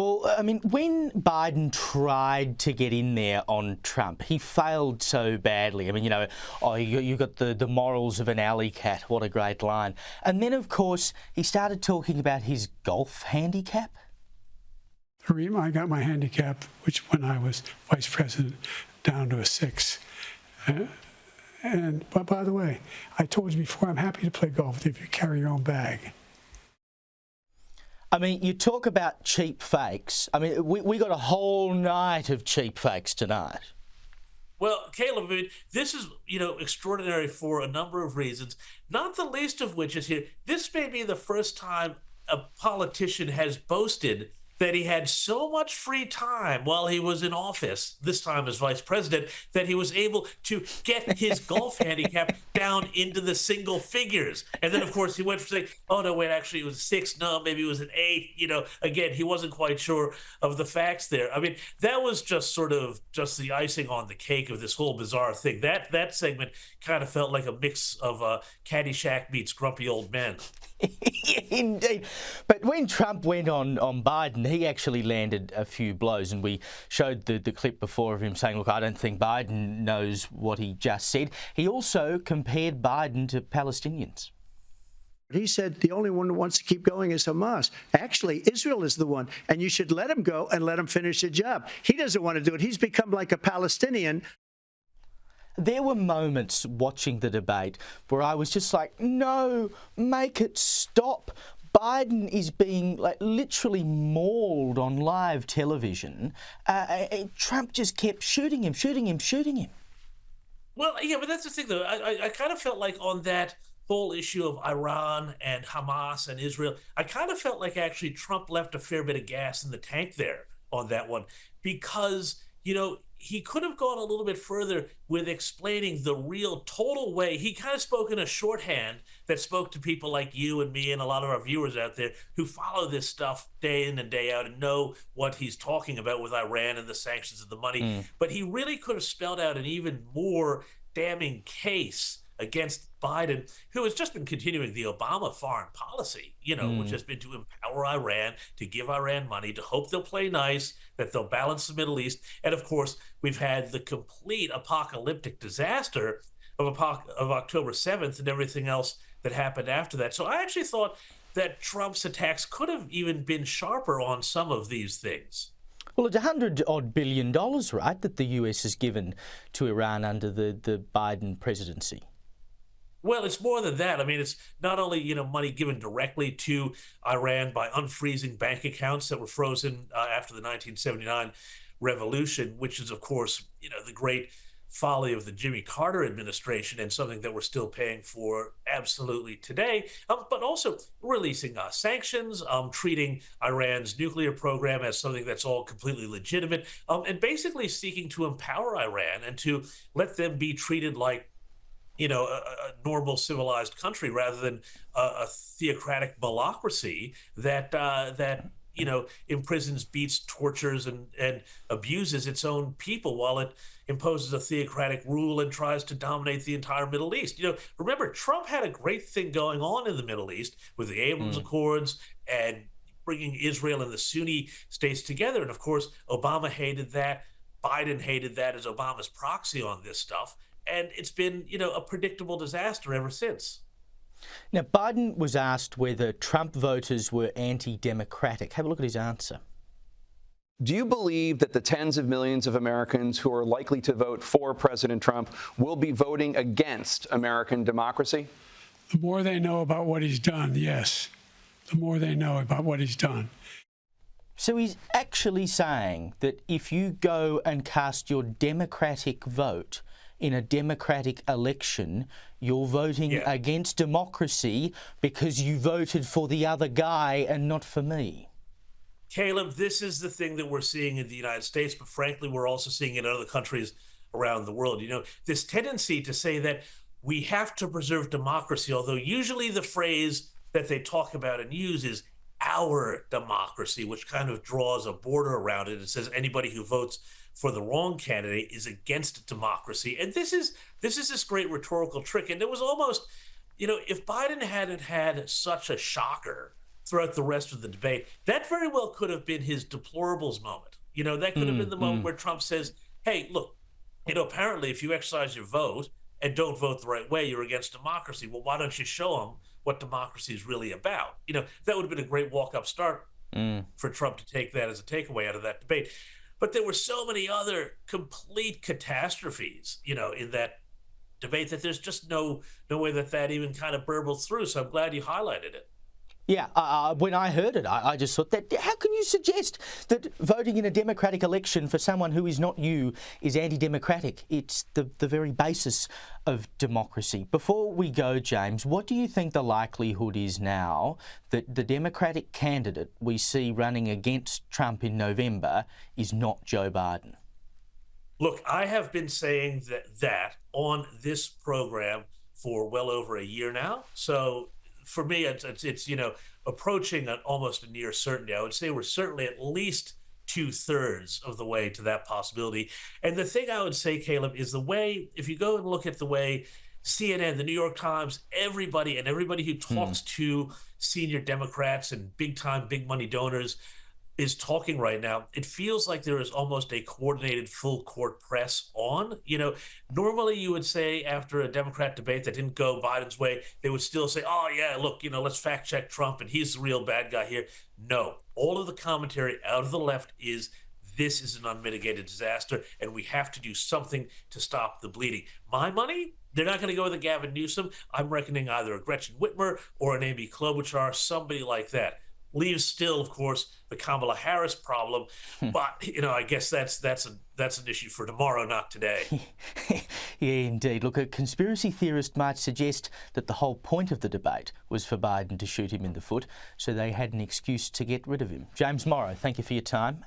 Well, I mean, when Biden tried to get in there on Trump, he failed so badly. I mean, you got the morals of an alley cat. What a great line. And then, of course, he started talking about his golf handicap. I got my handicap, which when I was vice president, down to a 6. But by the way, I told you before, I'm happy to play golf if you carry your own bag. I mean, you talk about cheap fakes. I mean, we got a whole night of cheap fakes tonight. Well, Caleb, I mean, this is, extraordinary for a number of reasons, not the least of which is here. This may be the first time a politician has boasted that he had so much free time while he was in office, this time as vice president, that he was able to get his golf handicap down into the single figures. And then, of course, he went from saying, oh, no, wait, actually it was 6. No, maybe it was an 8. Again, he wasn't quite sure of the facts there. I mean, that was just sort of just the icing on the cake of this whole bizarre thing. That segment kind of felt like a mix of Caddyshack meets Grumpy Old Men. Indeed. But when Trump went on Biden, he actually landed a few blows, and we showed the clip before of him saying, look, I don't think Biden knows what he just said. He also compared Biden to Palestinians. He said the only one who wants to keep going is Hamas. Actually, Israel is the one, and you should let him go and let him finish the job. He doesn't want to do it. He's become like a Palestinian. There were moments watching the debate where I was just like, no, make it stop. Biden is being literally mauled on live television. Trump just kept shooting him. Well, yeah, but that's the thing, though. I kind of felt like on that whole issue of Iran and Hamas and Israel, I kind of felt like actually Trump left a fair bit of gas in the tank there on that one because, he could have gone a little bit further with explaining the real total way. He kind of spoke in a shorthand that spoke to people like you and me and a lot of our viewers out there who follow this stuff day in and day out and know what he's talking about with Iran and the sanctions and the money. But he really could have spelled out an even more damning case against Biden, who has just been continuing the Obama foreign policy, which has been to empower Iran, to give Iran money, to hope they'll play nice, that they'll balance the Middle East. And of course, we've had the complete apocalyptic disaster of October 7th and everything else that happened after that. So I actually thought that Trump's attacks could have even been sharper on some of these things. Well, it's $100-odd billion, right, that the US has given to Iran under the Biden presidency. Well, it's more than that. I mean, it's not only, money given directly to Iran by unfreezing bank accounts that were frozen after the 1979 revolution, which is, of course, the great folly of the Jimmy Carter administration and something that we're still paying for absolutely today, but also releasing sanctions, treating Iran's nuclear program as something that's all completely legitimate, and basically seeking to empower Iran and to let them be treated like a normal civilized country rather than a theocratic malocracy that imprisons, beats, tortures, and abuses its own people while it imposes a theocratic rule and tries to dominate the entire Middle East. Remember, Trump had a great thing going on in the Middle East with the Abrams Accords and bringing Israel and the Sunni states together. And of course, Obama hated that. Biden hated that as Obama's proxy on this stuff. And it's been, a predictable disaster ever since. Now, Biden was asked whether Trump voters were anti-democratic. Have a look at his answer. Do you believe that the tens of millions of Americans who are likely to vote for President Trump will be voting against American democracy? The more they know about what he's done, yes. The more they know about what he's done. So he's actually saying that if you go and cast your democratic vote in a democratic election, you're voting against democracy because you voted for the other guy and not for me. Caleb, this is the thing that we're seeing in the United States, but frankly, we're also seeing it in other countries around the world. This tendency to say that we have to preserve democracy, although usually the phrase that they talk about and use is our democracy, which kind of draws a border around it. It says anybody who votes for the wrong candidate is against democracy. And this is this great rhetorical trick. And it was almost, if Biden hadn't had such a shocker throughout the rest of the debate. That very well could have been his deplorables moment. That could have been the moment where Trump says, hey, look, apparently if you exercise your vote and don't vote the right way, you're against democracy. Well, why don't you show them what democracy is really about? That would have been a great walk-up start for Trump to take that as a takeaway out of that debate. But there were so many other complete catastrophes, in that debate that there's just no way that even kind of burbled through. So I'm glad you highlighted it. Yeah, when I heard it, I just thought that how can you suggest that voting in a democratic election for someone who is not you is anti-democratic? It's the very basis of democracy. Before we go, James, what do you think the likelihood is now that the Democratic candidate we see running against Trump in November is not Joe Biden? Look, I have been saying that on this program for well over a year now. So for me, it's approaching almost a near certainty. I would say we're certainly at least 2/3 of the way to that possibility. And the thing I would say, Caleb, is if you go and look at the way CNN, the New York Times, everybody who talks to senior Democrats and big-time, big-money donors is talking right now, it feels like there is almost a coordinated full court press on. Normally you would say after a Democrat debate that didn't go Biden's way, they would still say, oh yeah, look, let's fact check Trump and he's the real bad guy here. No, all of the commentary out of the left is this is an unmitigated disaster and we have to do something to stop the bleeding. My money, they're not going to go with a Gavin Newsom. I'm reckoning either a Gretchen Whitmer or an Amy Klobuchar, somebody like that. Leaves still, of course, the Kamala Harris problem, but I guess that's an issue for tomorrow, not today. Yeah, indeed. Look, a conspiracy theorist might suggest that the whole point of the debate was for Biden to shoot him in the foot, so they had an excuse to get rid of him. James Morrow, thank you for your time.